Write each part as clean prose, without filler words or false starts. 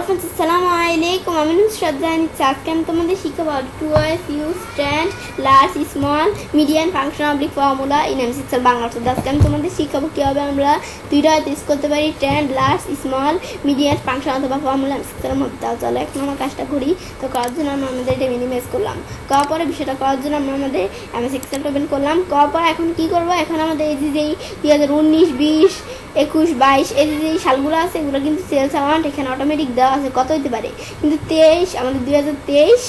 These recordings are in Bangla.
ফ্রেন্ডস, আসসালামু আলাইকুম। আমি শ্রদ্ধা নিচ্ছি। আজকে আমি তোমাদের শিখাবো two ways use stand large small medium function oblique formula in MS Excel Bangla. আজকে আমি তোমাদের শিখাবো কীভাবে আমরা দুইটা ইউজ করতে পারি, stand large small medium function অথবা ফর্মুলা এমএস এক্সেলের মধ্যে। তাও চলো এখন আমার কাজটা করি। তো করার জন্য আমরা আমাদের এটা মিনিমাইজ করলাম। করার পরে বিষয়টা করার জন্য আমরা আমাদের এমএস এক্সেল ওপেন করলাম। করার পরে এখন কী করবো, এখন আমাদের এই যে 2019, 20, 21, 22 এই যে সালগুলো আছে এগুলো কিন্তু সেলস অ্যামাউন্ট এখানে অটোমেটিক দেওয়া আছে কত হতে পারে, কিন্তু 23 আমাদের 2023,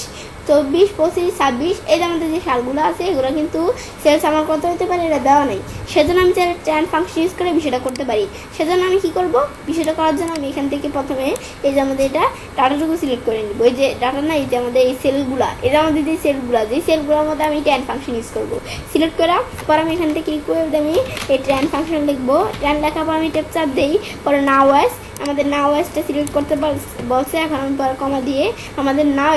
24, 25, 26 এই যে আমাদের যে সালগুলো আছে এগুলো কিন্তু সেলস অ্যামাউন্ট কত হতে পারে এটা দেওয়া নেই। সেজন্য আমি চাইলে ট্যান্ড ফাংশন ইউজ করে বিষয়টা করতে পারি। সেজন্য আমি কি করব, বিষয়টা করার জন্য আমি এখান থেকে প্রথমে এই যে আমাদের এটা ডাটাটুকু সিলেক্ট করে নিব। এই যে ডাটা না, এই যে আমাদের এই সেলগুলা, এই যে আমাদের যে সেলগুলোর মধ্যে আমি ট্যান্ড ফাংশন ইউজ করব। সিলেক্ট করার পর আমি এখান থেকে ক্লিক করে আমি এই ট্যান্ড ফাংশন লিখবো। ট্যান্ড লেখার পর আমি টেপ চাপ দিই, পরে নাও অ্যাজ আমাদের নাও অ্যাজটা সিলেক্ট করতে বলছে। এখন আমি পরে কমা দিয়ে আমাদের নাও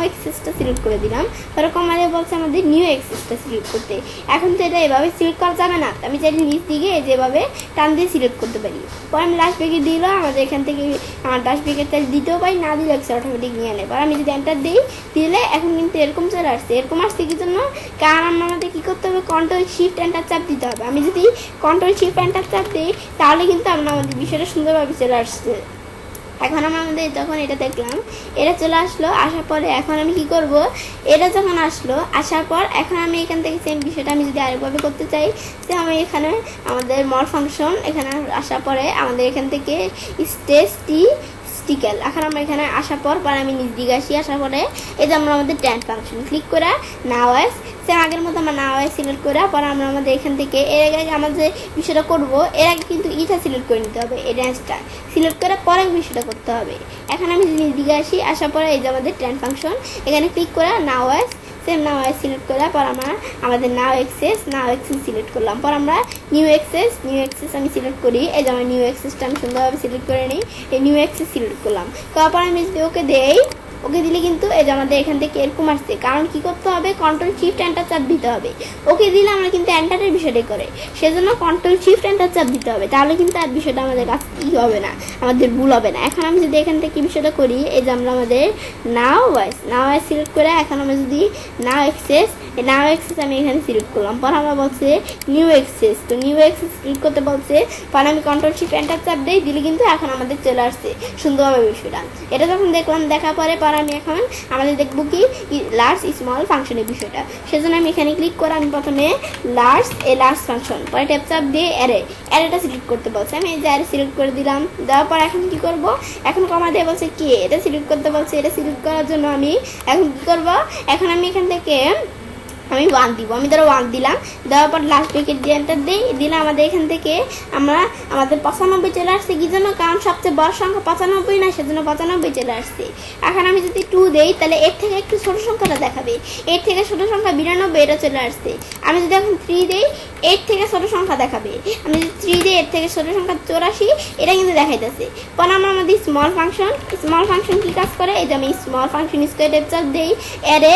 এক্সেসটা সিলেক্ট করে দিলাম। পরে কমা দিয়ে বলছে আমাদের নিউ এক্সেসটা সিলেক্ট করতে। এখন তো এটা এভাবে সিলেক্ট করা যাবে না, আমি চাইলে নিচ দিকে যেভাবে টান দিয়ে সিলেক্ট করতে পারি। পরে আমি লাস্ট ব্রেকেট দিলাম, আমাদের এখান থেকে আমার লাস্ট ব্রেকেটটা দিতেও পারি, না দিলে এক্সেল অটোমেটিক নিয়ে নেয়। পরে আমি যদি এন্টার দিই দিলে এখন কিন্তু এরকম চলে আসছে। এরকম আসছে কি জন্য, কারণ আমাদের কী করতে হবে, কন্ট্রোল শিফট এন্টার চাপ দিতে হবে। আমি যদি কন্ট্রোল শিফট এন্টার চাপ দিই তাহলে কিন্তু আমাদের বিষয়টা সুন্দরভাবে চলে আসছে। এখন আমরা আমাদের যখন এটা দেখলাম এটা চলে আসলো, আসার পরে এখন আমি কি করব, এটা যখন আসলো আসার পর এখন আমি এখান থেকে সেম বিষয়টা আমি যদি আরেকভাবে করতে চাই, যে আমি এখানে আমাদের মর ফাংশন এখানে আসার পরে আমাদের এখান থেকে স্টিক্যাল এখন আমরা এখানে আসার পর আমি নিজ দিকে আসি। আসার পরে এই যে আমরা আমাদের ট্যান্ড ফাংশন ক্লিক করে নাও অ্যাজ সেম আগের মতো আমরা নাও অ্যাজ সিলেক্ট করে পরে আমরা আমাদের এখান থেকে এর আগে আমরা যে বিষয়টা করবো এর আগে কিন্তু ইটা সিলেক্ট করে নিতে হবে। এই ড্যান্সটা সিলেক্ট করে পরে বিষয়টা করতে হবে। এখন আমি নিজ দিকে আসি, আসার পরে এই যে আমাদের ট্যান্ড ফাংশন এখানে ক্লিক করে নাও অ্যাজ সেম নাও অ্যাজ সিলেক্ট করার পর আমরা আমাদের নাও এক্সেস সিলেক্ট করলাম। পর আমরা নিউ এক্সেস আমি সিলেক্ট করি। এই যে আমার নিউ এক্সেসটা আমি সুন্দরভাবে সিলেক্ট করে নিই। এই নিউ এক্সেস সিলেক্ট করলাম, তারপর আমি যদি ওকে দেই, ওকে দিলে কিন্তু এই যে আমাদের এখান থেকে এরকম আসছে। কারণ কি করতে হবে, কন্ট্রোল শিফট এন্টার চাপ দিতে হবে। ওকে দিলে আমরা কিন্তু এন্টারের বিষয়টাই করে, সেজন্য কন্ট্রোল শিফট এন্টার চাপ দিতে হবে, তাহলে কিন্তু আর বিষয়টা আমাদের কাছে কি হবে না, আমাদের ভুল হবে না। এখন আমি যদি এখান থেকে বিষয়টা করি, এই যে আমরা আমাদের নাও ওয়াইজ সিলেক্ট করে এখন আমরা যদি নাও এক্সেস আমি এখানে সিলেক্ট করলাম। পর আমরা বলছে নিউ এক্সেস, তো নিউ এক্সেস ক্লিক করতে বলছে। পর আমি কন্ট্রোল শিফট এন্টার চাপ দিই, দিলে কিন্তু এখন আমাদের চলে আসছে সুন্দরভাবে বিষয়টা। এটা যখন দেখলাম, দেখার পরে আমি এখন আমাদের দেখবো কি লার্জ স্মল ফাংশনের বিষয়টা। সেজন্য আমি এখানে ক্লিক করে আমি প্রথমে লার্জ ফাংশন, পরে ট্যাপ চাপ দিয়ে অ্যারেটা সিলেক্ট করতে বলছে। আমি এই যে অ্যারে সিলেক্ট করে দিলাম। দেওয়ার পর এখন কি করব, এখন কমা দিয়ে বলছে কি এটা সিলেক্ট করতে বলছে। এটা সিলেক্ট করার জন্য আমি এখন কি করব, এখন আমি এখান থেকে আমি 1 দিব। আমি ধরো 1 দিলাম, দেওয়ার পর লাস্ট ব্রেকেট দিয়ে এন্টার দিলে আমাদের এখান থেকে আমাদের 95 চলে আসছে। কি জন্য, কারণ সবচেয়ে বড় সংখ্যা 95 না, সেজন্য 95 চলে আসছে। এখন আমি যদি 2 দেই তাহলে এর থেকে একটু ছোট সংখ্যাটা দেখাবে। এর থেকে ছোট সংখ্যা 92 এটা চলে আসছে। আমি যদি এখন 3 দেই এর থেকে ছোট সংখ্যা দেখাবে। আমি যদি 3 দিই এর থেকে ছোট সংখ্যা 84 এটা কিন্তু দেখাইতেছে। পর আমরা আমাদের স্মল ফাংশন কি কাজ করে, এই যে আমি স্মল ফাংশন স্কোয়ার টেপ চাপ দেই, অ্যারে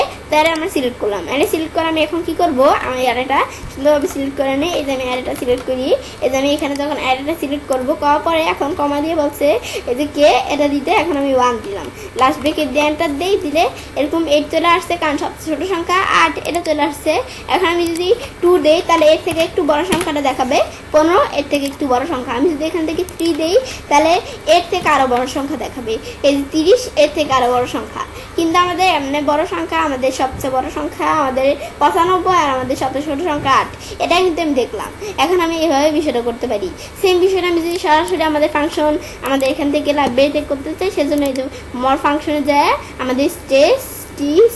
আমরা সিলেক্ট করলাম। অ্যারে সিলেক্ট করে আমি এখন কি করব, আমি অ্যারেটা সুন্দরভাবে সিলেক্ট করে নিই। এই যে আমি অ্যারেটা সিলেক্ট করি, এই যে আমি এখানে যখন অ্যারেটা সিলেক্ট করবো করার পরে এখন কমা দিয়ে বলছে এই যে কে এটা দিতে, এখন আমি 1 দিলাম। লাস্ট ব্রেকেট দিয়ে এন্টার দিলে এরকম 8 চলে আসছে, কারণ সবচেয়ে ছোট সংখ্যা 8 এটা চলে আসছে। এখন আমি যদি 2 দেই তাহলে এর থেকে একটু বড় সংখ্যাটা দেখাবে 15, এর থেকে একটু বড় সংখ্যা। আমি যদি এখান থেকে 3 দেই তাহলে এর থেকে আরো বড় সংখ্যা দেখাবে, এই যে 30 এর থেকে আরো বড় সংখ্যা। কিন্তু আমাদের এমনি বড় সংখ্যা, আমাদের সবচেয়ে বড় সংখ্যা আমাদের 95 আর আমাদের সবচেয়ে ছোট সংখ্যা 8, এটা কিন্তু আমি দেখলাম। এখন আমি এভাবে বিষয়টা করতে পারি। সেম বিষয়টা আমি যদি সরাসরি আমাদের ফাংশন আমাদের এখান থেকে লাইব্রেরিতে করতে চাই, সেজন্য এই যে মর ফাংশনে যায় আমাদের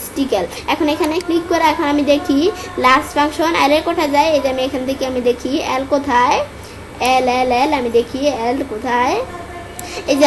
স্টিক্যাল। এখন এখানে ক্লিক করে এখন আমি দেখি লাস্ট ফাংশন এল কোথায় যায়। এই যে আমি এখান থেকে আমি দেখি এল কোথায়, এল আমি দেখি এল কোথায়। এই যে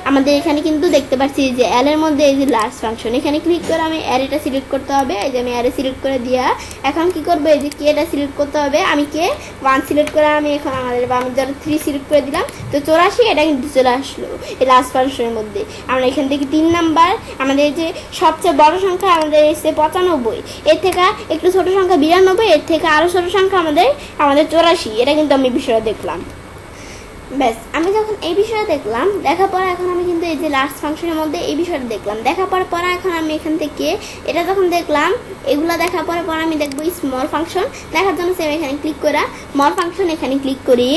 আমাদের এখানে কিন্তু দেখতে পাচ্ছি যে এল এর মধ্যে এই যে লার্জ ফাংশন, এখানে ক্লিক করে আমি অ্যারেটা সিলেক্ট করতে হবে। এই যে আমি অ্যারে সিলেক্ট করে দিয়া এখন কি করবো, এই যে কেটা সিলেক্ট করতে হবে। আমি কে 1 সিলেক্ট করে আমি এখন আমি ধরো 3 সিলেক্ট করে দিলাম, তো 84 এটা কিন্তু চলে আসলো এই লার্জ ফাংশনের মধ্যে। আমরা এখান থেকে 3 নাম্বার আমাদের যে সবচেয়ে বড় সংখ্যা আমাদের এসে 95, এর থেকে একটু ছোট সংখ্যা 92, এর থেকে আরো ছোট সংখ্যা আমাদের 84, এটা কিন্তু আমি বিষয়টা দেখলাম। ব্যাস আমি যখন এই বিষয়টা দেখলাম, দেখার পর এখন আমি কিন্তু এই যে লাস্ট ফাংশনের মধ্যে এই বিষয়টা দেখলাম, দেখার পর এখন আমি এখান থেকে এটা যখন দেখলাম, এগুলো দেখার পর আমি দেখবো স্মল ফাংশন। দেখার জন্য সেম এখানে ক্লিক করা স্মল ফাংশন এখানে ক্লিক করি।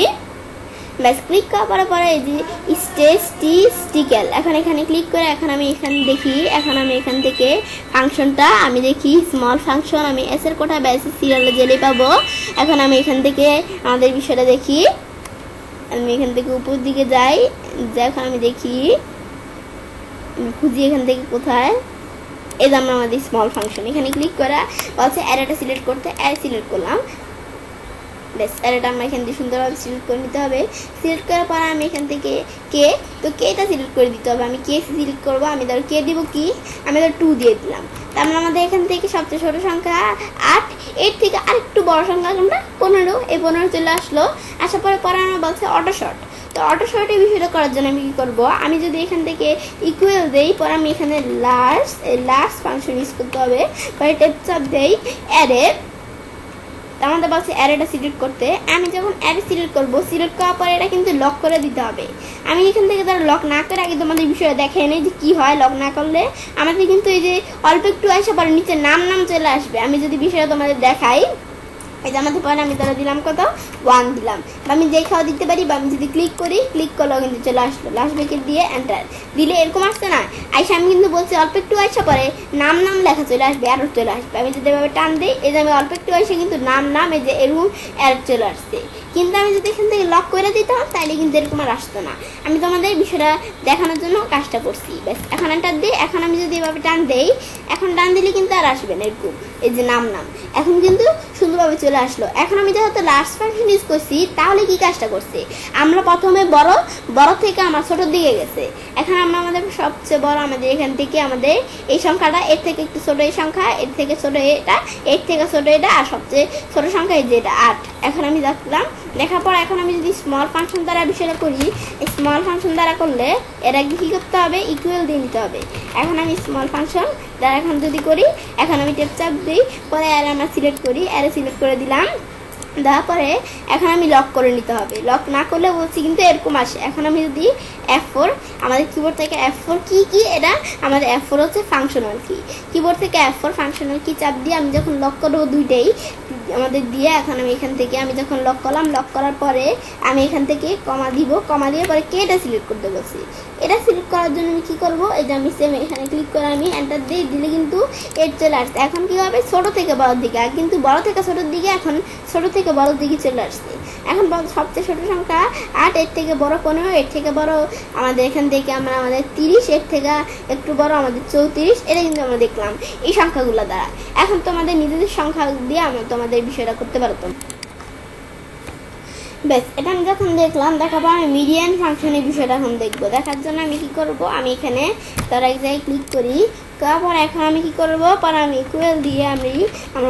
ব্যাস ক্লিক করার পরে এই যে স্ট্যাটিস্টিক্যাল এখন এখানে ক্লিক করে এখন আমি এখানে দেখি, এখন আমি এখান থেকে ফাংশনটা আমি দেখি স্মল ফাংশন, আমি এস এর কোটা বা এস সিরিয়ালে জেলে পাবো। এখন আমি এখান থেকে আমাদের বিষয়টা দেখি, আমি এখান থেকে উপর দিকে যাই, এখন আমি দেখি খুঁজি এখান থেকে কোথায়, এই যে আমরা আমাদের স্মল ফাংশন এখানে ক্লিক করা বলছে অ্যারেটা সিলেক্ট করতে, অ্যারে সিলেক্ট করলাম। ব্যাস অ্যারেটা আমরা এখান থেকে সুন্দরভাবে সিলেক্ট করে নিতে হবে। সিলেক্ট করার পর আমি এখান থেকে কেটা সিলেক্ট করে দিতে হবে। আমি কে সিলেক্ট করবো, আমি ধরো কে দিব কি, আমি ধরো 2 দিয়ে দিলাম। তারপরে আমাদের এখান থেকে সবচেয়ে ছোট সংখ্যা 8, এর থেকে আরেকটু বড় সংখ্যা কোনটা 15, এই 15 চলে আসলো। আসার পরে আমরা বলছে অটো শর্ট। তো অটো শর্টের বিষয়টা করার জন্য আমি কি করবো, আমি যদি এখান থেকে ইকুয়াল দেই, পরে আমি এখানে লাস্ট ফাংশন ইউজ করতে হবে, পরে টেপ চাপ দেই অ্যারে, আমাদের বলছে অ্যারেটা সিলেক্ট করতে। আমি যখন অ্যারে সিলেক্ট করবো, সিলেক্ট করার পরে এটা কিন্তু লক করে দিতে হবে। আমি এখান থেকে তারা লক না করে আগে তোমাদের বিষয়ে দেখে নেই যে কী হয় লক না করলে। আমাদের কিন্তু এই যে অল্প একটু আসা পরে নিচে নাম চলে আসবে। আমি যদি বিষয়টা তোমাদের দেখাই, এই যে আমাদের পরে আমি তারা দিলাম কত 1 দিলাম, বা আমি যেই খাওয়া দিতে পারি, বা আমি যদি ক্লিক করি, ক্লিক করলেও কিন্তু চলে আসলো। লাস্ট ব্রেকেট দিয়ে এন্টার দিলে এরকম আসছে না, আইসা আমি কিন্তু বলছি অল্প একটু আসা পরে নাম লেখা চলে আসবে, এরর চলে আসবে। আমি যদি এভাবে টান দিই, এই যে আমি অল্প একটু আসে কিন্তু নাম এই যে এরকম এরর চলে আসছে। কিন্তু আমি যদি এখান থেকে লক করে দিতাম তাহলে কিন্তু এরকম আর আসতো না। আমি তোমাদের বিষয়টা দেখানোর জন্য কাজটা করছি। ব্যাস এখন এন্টার দিই, এখন আমি যদি এভাবে টান দেই, এখন টান দিলে কিন্তু আর আসবে না এরকম, এই যে নাম এখন কিন্তু সুন্দরভাবে চলে আসলো। এখন আমি যেহেতু লাস্ট ফাংশন ইউজ করছি, তাহলে কি কাজটা করছে, আমরা প্রথমে বড় থেকে আমার ছোটোর দিকে গেছে। এখন আমরা আমাদের সবচেয়ে বড়, আমাদের এখান থেকে আমাদের এই সংখ্যাটা, এর থেকে একটু ছোটো এই সংখ্যা, এর থেকে ছোটো এটা, এর থেকে ছোটো এটা, আর সবচেয়ে ছোটো সংখ্যা এই যে এটা 8। এখন আমি দেখলাম, দেখার পর এখন আমি যদি স্মল ফাংশন দ্বারা বিষয়টা করি, স্মল ফাংশন দ্বারা করলে এর আগে কী করতে হবে, ইকুয়াল দিয়ে নিতে হবে। এখন আমি স্মল ফাংশন দ্বারা এখন যদি করি, এখন আমি টেপ চাপ দিই, পরে অ্যারে আমরা সিলেক্ট করি, অ্যারে সিলেক্ট করে দিলাম। দেওয়ার পরে এখন আমি লক করে নিতে হবে। লক না করলে বলছি কিন্তু এরকম আসে। এখন আমি যদি F4, আমাদের কিবোর্ড থেকে F4 কি এটা আমাদের F4 হচ্ছে ফাংশনাল কি, কিবোর্ড থেকে F4 ফাংশনাল কি চাপ দিয়ে আমি যখন লক করবো দুইটাই আমাদের দিয়ে, এখন আমি এখান থেকে আমি যখন লক করলাম, লক করার পরে আমি এখান থেকে কমা দিব, কমা দিয়ে পরে এটা সিলেক্ট করতে বলছি। এটা সিলেক্ট করার জন্য আমি কী করবো, এই যে আমি সেম এখানে ক্লিক করে আমি এন্টার দিয়ে দিলে কিন্তু এর চলে আসছে। এখন কী হবে, ছোটো থেকে বড়োর দিকে, আর কিন্তু বড়ো থেকে ছোটোর দিকে, এখন ছোটো থেকে বড়োর দিকে চলে আসছে। এখন সবচেয়ে ছোটো সংখ্যা 8, এর থেকে বড় 15, এর থেকে বড় আমাদের এখান থেকে আমাদের 30, এর থেকে একটু বড় আমাদের 34। এটা কিন্তু আমরা দেখলাম এই সংখ্যাগুলো দ্বারা। এখন তোমাদের নিজেদের সংখ্যা দিয়ে আমরা তোমাদের বিষয়টা করতে পারতো। ব্যাস এটা আমি যখন দেখলাম, দেখার পর আমি মিডিয়ান ফাংশনের বিষয়টা এখন দেখবো। দেখার জন্য আমি কি করব, আমি এখানে তার এক জায়গায় ক্লিক করি, তারপর এখন আমি কি করব, পর আমি ইকুয়াল দিয়ে আমরা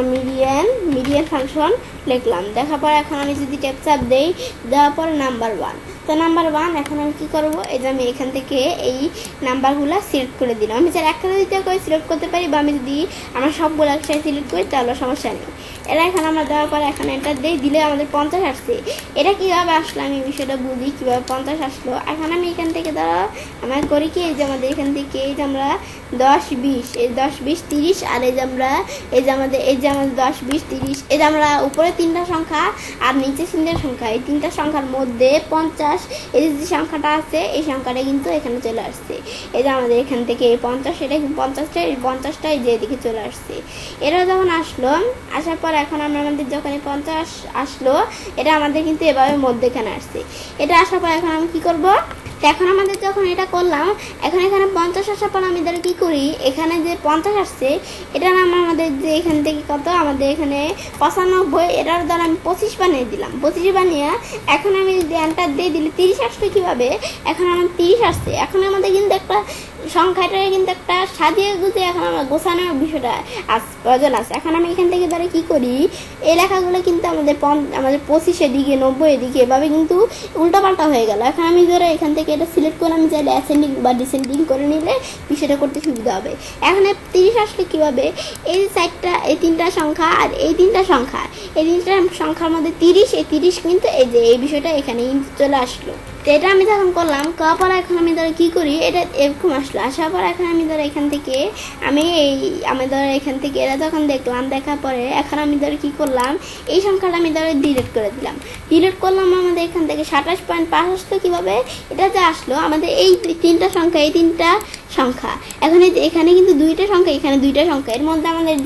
মিডিয়ান ফাংশন লিখলাম। দেখার পর এখন আমি যদি টেপ চাপ দেই, দেওয়ার পর নাম্বার 1, তো নাম্বার 1 এখন আমি কী করবো, এই যে আমি এখান থেকে এই নাম্বারগুলো সিলেক্ট করে দিলাম। আমি যারা একটা দিতে করে সিলেক্ট করতে পারি, বা আমি যদি আমরা সবগুলো একসাথে সিলেক্ট করি তাহলে সমস্যা নেই। এটা এখন আমরা দেওয়ার পর এখন এন্টার দিলে আমাদের 50 আসছে। এটা কীভাবে আসলো আমি বিষয়টা বুঝি, কীভাবে 50 আসলো। এখন আমি এখান থেকে আমরা করি কি, এই যে আমাদের এখান থেকে এই যে আমরা 10, 20, এই 10, 20, 30, আর এই যে আমাদের 10, 20, 30, এই যে আমরা উপরে 3টা সংখ্যা আর নিচে 3টা সংখ্যা, এই 3টা সংখ্যার মধ্যে 50, এই যে সংখ্যাটা আছে এই সংখ্যাটা কিন্তু এখানে চলে আসছে। এই যে আমাদের এখান থেকে এই 50, এটা 50টা, এই 50টা এই যে এদিকে চলে আসছে। এটা যখন আসলো, আসার পর এখন আমাদের যখন এই 50 আসলো, এটা আমাদের কিন্তু এভাবে মধ্যেখানে আসছে। এটা আসার পর এখন আমি কি করব, এখন আমাদের যখন এটা করলাম, এখন এখানে 50 আসার পর আমি ধরো কী করি, এখানে যে 50 আসছে এটা আমাদের যে এখান থেকে কত, আমাদের এখানে 95, এটার দ্বারা আমি 25 বানিয়ে দিলাম। 25 বানিয়ে এখন আমি যদি এন্টার দিয়ে দিলে 30 আসবে কীভাবে, এখন আমার 30 আসছে। এখন আমাদের কিন্তু একটা সংখ্যাটা কিন্তু একটা সাজিয়ে গুছিয়ে এখন আমরা গোছানোর বিষয়টা প্রয়োজন আছে। এখন আমি এখান থেকে ধরে কী করি, এই লেখাগুলো কিন্তু আমাদের 25 দিকে 90 দিকে এভাবে কিন্তু উল্টোপাল্টা হয়ে গেল। এখন আমি ধরো এখান থেকে এটা সিলেক্ট করে আমি চাইলে অ্যাসেন্ডিং বা ডিসেন্ডিং করে নিলে বিষয়টা করতে সুবিধা হবে। এখন 30 আসলে কীভাবে, এই সাইডটা এই 3টা সংখ্যা আর এই 3টা সংখ্যা, এই 3টা সংখ্যার মধ্যে 30, এই 30 কিন্তু এই যে এই বিষয়টা এখানে চলে আসলো। তো এটা আমি যখন করলাম করার পর এখন আমি ধরো কী করি, এটা এরকম আসলো, আসার পর এখন আমি ধরো এখান থেকে আমি ধরো এখান থেকে এরা যখন দেখলাম, দেখার পরে এখন আমি ধরো কী করলাম, এই সংখ্যাটা আমি ধরো ডিলিট করে দিলাম। ডিলিট করলাম, আমাদের এখান থেকে 27.5 আসলো কীভাবে, এটা যে আসলো আমাদের এই তিনটা সংখ্যা, এই তিনটা সংখ্যা এখানে কিন্তু দুইটা সংখ্যা, এখানে দুইটা সংখ্যা, এর মধ্যে আমাদের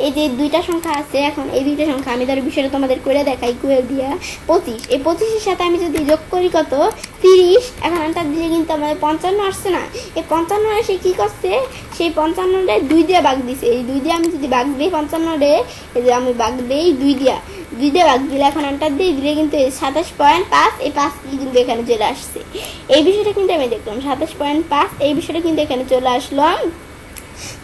এই যে দুইটা সংখ্যা আছে, এখন এই দুইটা সংখ্যা আমি ধরো বিষয়টা তোমাদের করে দেখাই, কুয়ে দিয়া 25, এই 25-এর সাথে আমি যদি যোগ করি কত 30, এখন এটা দিলে কিন্তু আমাদের 55 আসছে না। এই 55 এসে কী করছে, সেই 55-টা 2 দিয়ে ভাগ দিছে, এই 2 দিয়ে আমি যদি ভাগ দিই 55-রে, এই যে আমি ভাগ দিই 2 দিয়ে ভাগ দিলে এখন এটা দিয়ে দিলে কিন্তু 27.5, এই 5 কিন্তু এখানে চলে আসছে। এই বিষয়টা কিন্তু আমি দেখলাম 27.5, এই বিষয়টা কিন্তু এখানে চলে আসলো।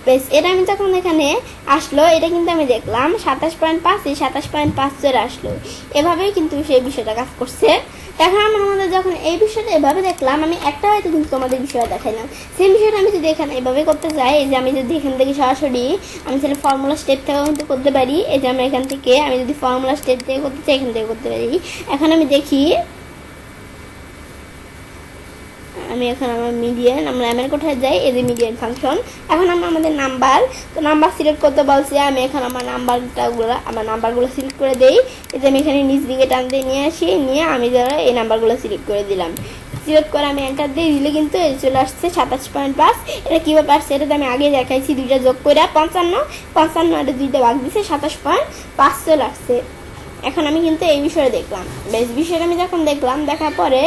বেশ, এটা আমি যখন এখানে আসলো, এটা কিন্তু আমি দেখলাম 27.5, এই 27.5 চলে আসলো। এভাবেই কিন্তু সেই বিষয়টা কাজ করছে। এখন আমাদের যখন এই বিষয়টা এভাবে দেখলাম, আমি একটা হয়তো কিন্তু তোমাদের বিষয়টা দেখাইলাম, সেই বিষয়টা আমি যদি এখানে এভাবে করতে চাই, এই যে আমি যদি এখান থেকে সরাসরি আমি তাহলে ফর্মুলা স্টেপ থেকেও কিন্তু করতে পারি, এই যে আমরা এখান থেকে আমি যদি ফর্মুলা স্টেপ থেকে করতে চাই, এখান থেকে করতে পারি। এখন আমি দেখি, আমি এখন আমার মিডিয়ান, আমরা এমএর কোথায় যাই, এই যে মিডিয়ান ফাংশন। এখন আমরা আমাদের নাম্বার সিলেক্ট করতে বলছি, আমি এখন আমার নাম্বারগুলো সিলেক্ট করে দেই। এই যে আমি এখানে নিচ দিকে টানতে নিয়ে আসি, নিয়ে আমি যারা এই নাম্বারগুলো সিলেক্ট করে দিলাম। সিলেক্ট করে আমি এন্টার দিয়ে দিলে কিন্তু চলে আসছে 27.5। এটা কীভাবে আসছে এটা আমি আগে দেখাইছি, দুইটা যোগ করে 55 এটা দুইটা ভাগ দিচ্ছে 27.5 চলে আসছে। এখন আমি কিন্তু এই বিষয়ে দেখলাম, বেশ বিষয়টা আমি যখন দেখলাম, দেখার পরে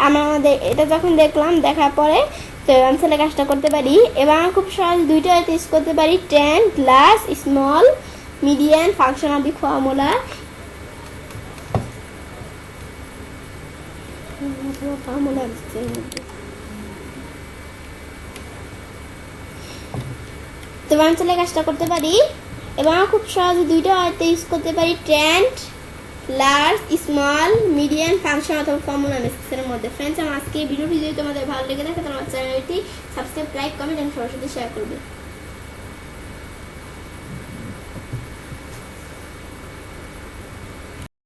আমাদের এটা যখন দেখলাম, দেখার পরে তো অ্যান্সারের কাজটা করতে পারি। এবার আমি খুব সহজ দুইটা ইউজ করতে পারি, 10 plus small median function of the formula. তো অ্যান্সারের কাজটা করতে পারি। এবং খুব সহজে দুইটা ইউজ করতে পারি, 10 লার্জ স্মল মিডিয়াম ফাংশন অথবা ফর্মুলা এর মধ্যে। ফ্রেন্ডস, আমার আজকে ভিডিওটি যদি তোমাদের ভালো লেগে থাকে, তোমার চ্যানেলটি সাবস্ক্রাইব, লাইক, কমেন্ট এবং সবার সাথে শেয়ার করবে।